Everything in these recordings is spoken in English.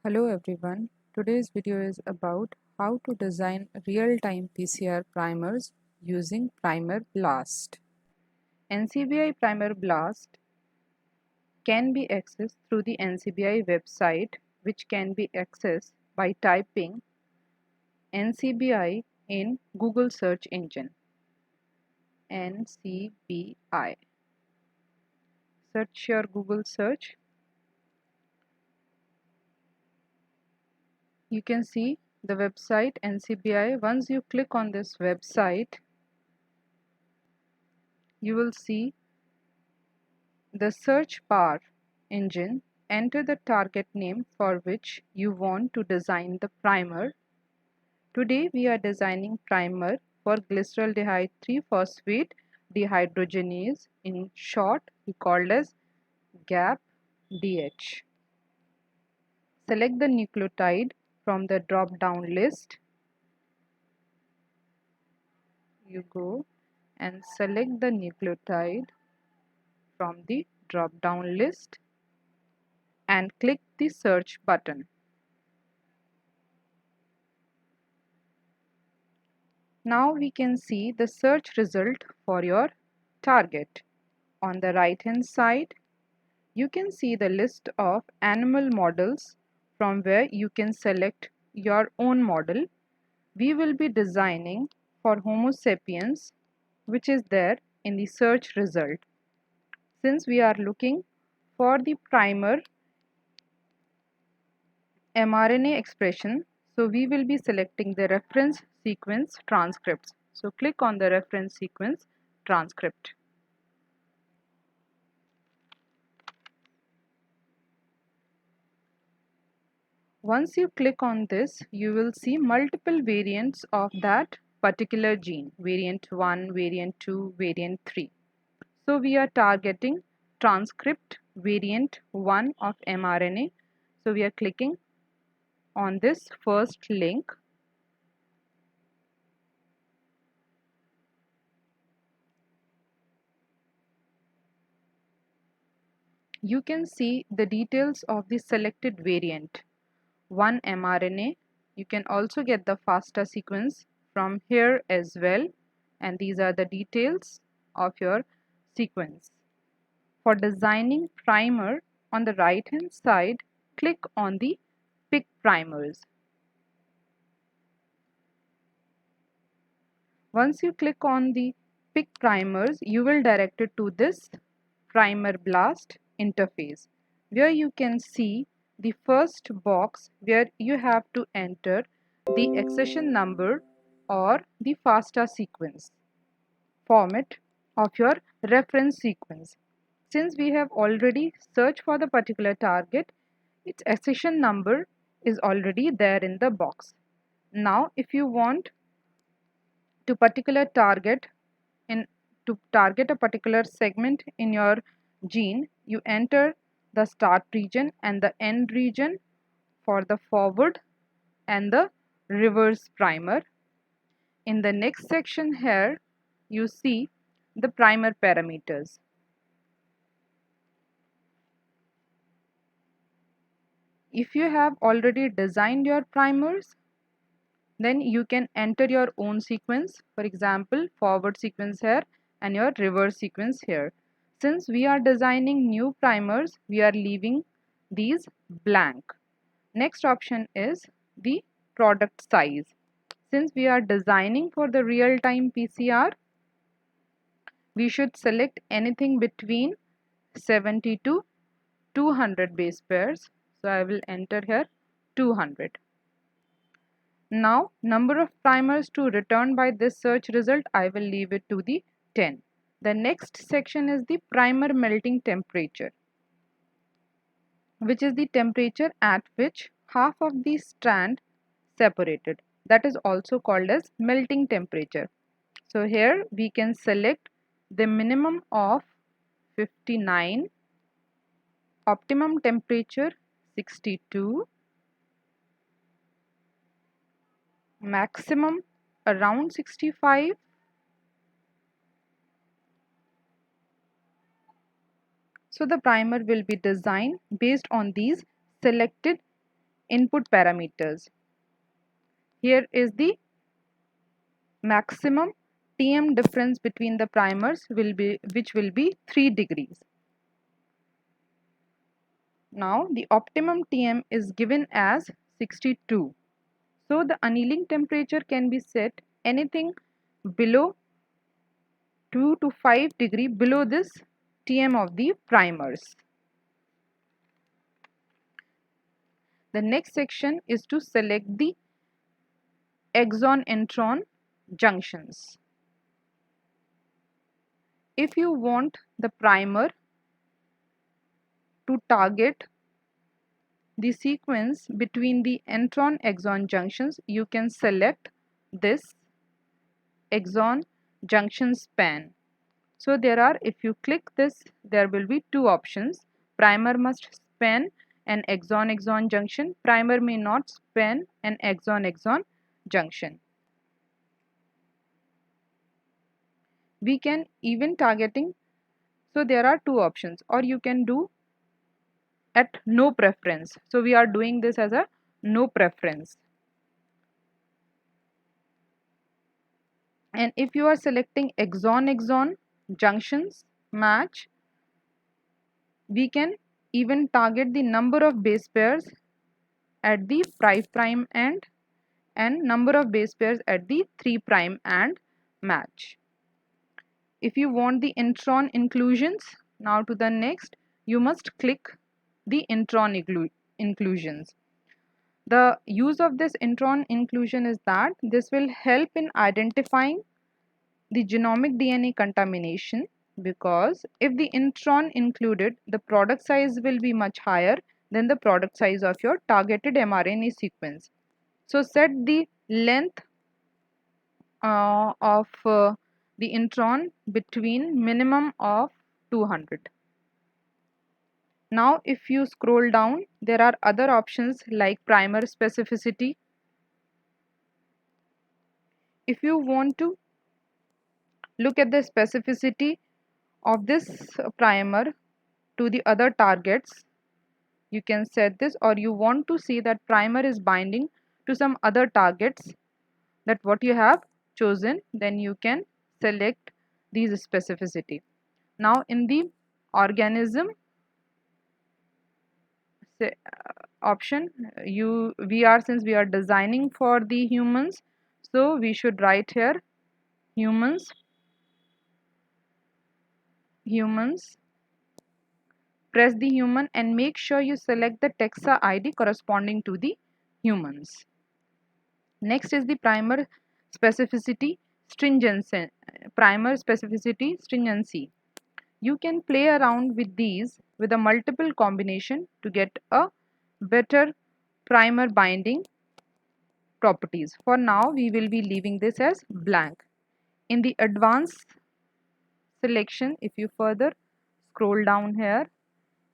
Hello everyone. Today's video is about how to design real-time PCR primers using Primer Blast. NCBI Primer Blast can be accessed through the NCBI website, which can be accessed by typing NCBI in Google search engine. NCBI. Search your Google search. You can see the website NCBI. Once you click on this website, you will see the search bar engine. Enter the target name for which you want to design the primer. Today we are designing primer for glyceraldehyde 3-phosphate dehydrogenase, in short we called as GAP-DH. Select the nucleotide from the drop down list. You go and select the nucleotide from the drop down list and click the search button. Now we can see the search result for your target. On the right hand side, you can see the list of animal models from where you can select your own model. We will be designing for Homo sapiens, which is there in the search result. Since we are looking for the primer mRNA expression, so we will be selecting the reference sequence transcripts. So click on the reference sequence transcript. Once you click on this, you will see multiple variants of that particular gene, variant 1, variant 2, variant 3. So we are targeting transcript variant 1 of mRNA. So we are clicking on this first link. You can see the details of the selected variant 1 mRNA. You can also get the FASTA sequence from here as well, and these are the details of your sequence. For designing primer, on the right hand side, click on the pick primers. Once you click on the pick primers, you will direct it to this Primer Blast interface, where you can see the first box where you have to enter the accession number or the FASTA sequence format of your reference sequence. Since we have already searched for the particular target, its accession number is already there in the box. Now if you want to target a particular segment in your gene, you enter the start region and the end region for the forward and the reverse primer. In the next section here, you see the primer parameters. If you have already designed your primers, then you can enter your own sequence, for example forward sequence here and your reverse sequence here. Since we are designing new primers, we are leaving these blank. Next option is the product size. Since we are designing for the real-time PCR, we should select anything between 70 to 200 base pairs. So I will enter here 200. Now number of primers to return by this search result, I will leave it to the 10. The next section is the primer melting temperature, which is the temperature at which half of the strand separated. That is also called as melting temperature. So here we can select the minimum of 59, optimum temperature 62, maximum around 65, so the primer will be designed based on these selected input parameters. Here is the maximum TM difference between the primers which will be 3 degrees. Now the optimum TM is given as 62. So the annealing temperature can be set anything below 2 to 5 degree below this TM of the primers. The next section is to select the exon-intron junctions. If you want the primer to target the sequence between the intron exon junctions, you can select this exon junction span. So there are, if you click this, there will be two options. Primer must span an exon-exon junction. Primer may not span an exon-exon junction. We can even targeting, so there are two options, or you can do at no preference. So we are doing this as a no preference. And if you are selecting exon-exon junctions match, we can even target the number of base pairs at the 5' end and number of base pairs at the 3' end match. If you want the intron inclusions, now to the next, you must click the intron inclusions. The use of this intron inclusion is that this will help in identifying the genomic DNA contamination, because if the intron included, the product size will be much higher than the product size of your targeted mRNA sequence. So set the length of the intron between minimum of 200. Now if you scroll down, there are other options like primer specificity. If you want to look at the specificity of this primer to the other targets, you can set this, or you want to see that primer is binding to some other targets that what you have chosen, then you can select these specificity. Now in the organism option, since we are designing for the humans, so we should write here humans, press the human and make sure you select the Texa ID corresponding to the humans. Next is the primer specificity stringency. You can play around with these with a multiple combination to get a better primer binding properties. For now, we will be leaving this as blank. In the advanced selection, if you further scroll down here,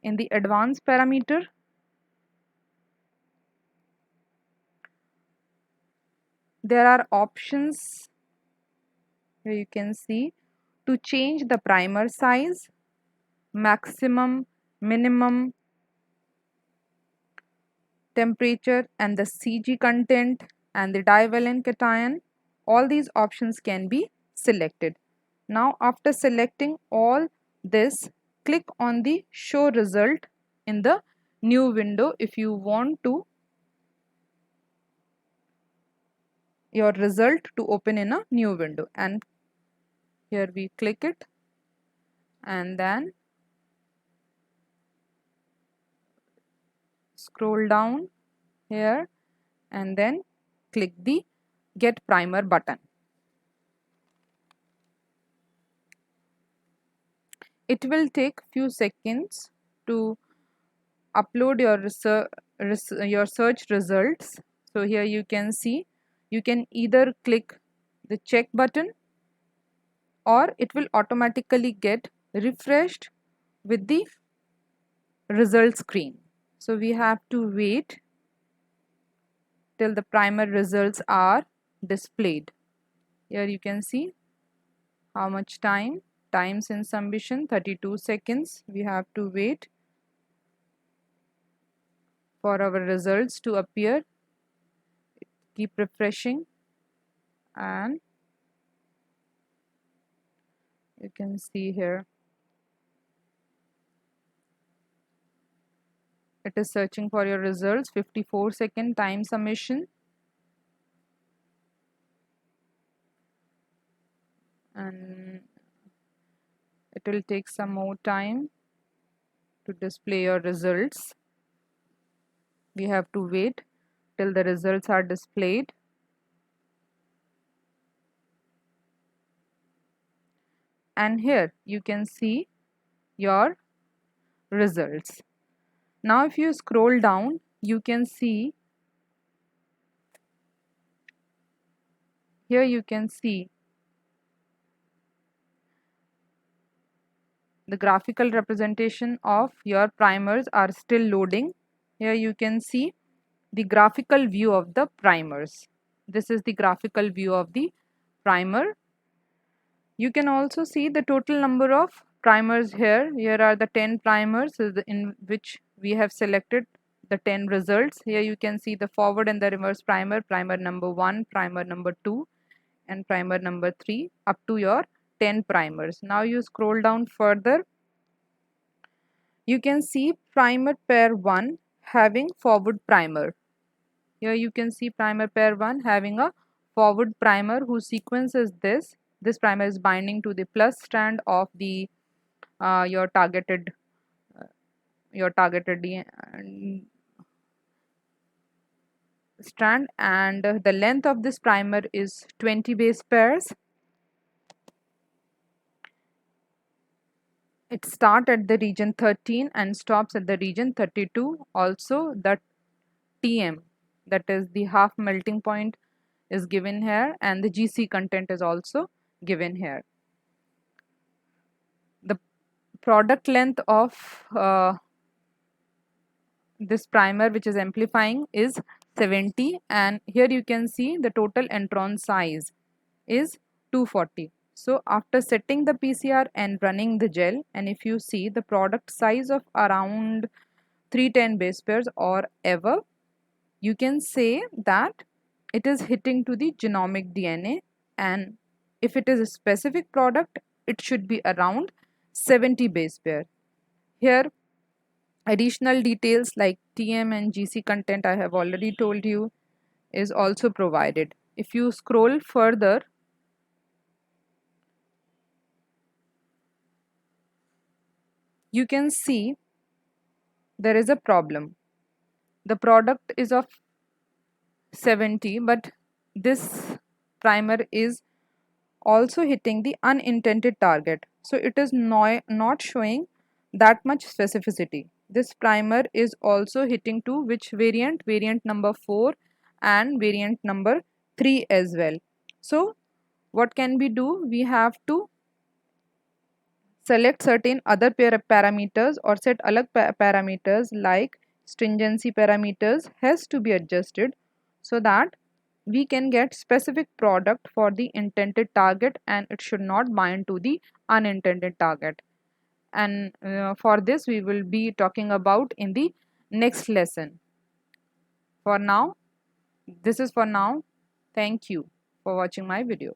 in the advanced parameter, there are options here you can see to change the primer size, maximum, minimum, temperature, and the CG content and the divalent cation. All these options can be selected. Now after selecting all this, click on the show result in the new window if you want to your result to open in a new window, and here we click it and then scroll down here and then click the get primer button. It will take few seconds to upload your search results. So here you can see, you can either click the check button or it will automatically get refreshed with the result screen. So we have to wait till the primer results are displayed. Here you can see how much time since submission, 32 seconds. We have to wait. for our results to appear. Keep refreshing and you can see here it is searching for your results. 54-second time submission, and it will take some more time to display your results. We have to wait till the results are displayed. And here you can see your results. Now if you scroll down, you can see here, you can see the graphical representation of your primers are still loading. Here you can see the graphical view of the primers. This is the graphical view of the primer. You can also see the total number of primers here. Here are the 10 primers in which we have selected the 10 results. Here you can see the forward and the reverse primer, primer number 1, primer number 2 and primer number 3 up to your 10 primers. Now you scroll down further. You can see primer pair 1 having forward primer. Here you can see primer pair 1 having a forward primer whose sequence is this. This primer is binding to the plus strand of the your targeted strand, and the length of this primer is 20 base pairs. It starts at the region 13 and stops at the region 32. Also the TM, that is the half melting point, is given here, and the GC content is also given here. The product length of this primer which is amplifying is 70, and here you can see the total intron size is 240. So after setting the PCR and running the gel, and if you see the product size of around 310 base pairs or above, you can say that it is hitting to the genomic DNA, and if it is a specific product, it should be around 70 base pair. Here additional details like TM and GC content I have already told you is also provided. If you scroll further, you can see there is a problem. The product is of 70, but this primer is also hitting the unintended target. So it is not showing that much specificity. This primer is also hitting to which variant? Variant number 4 and variant number 3 as well. So what can we do? We have to select certain other parameters or set alag parameters like stringency parameters has to be adjusted so that we can get specific product for the intended target and it should not bind to the unintended target. And for this we will be talking about in the next lesson. For now, this is for now. Thank you for watching my video.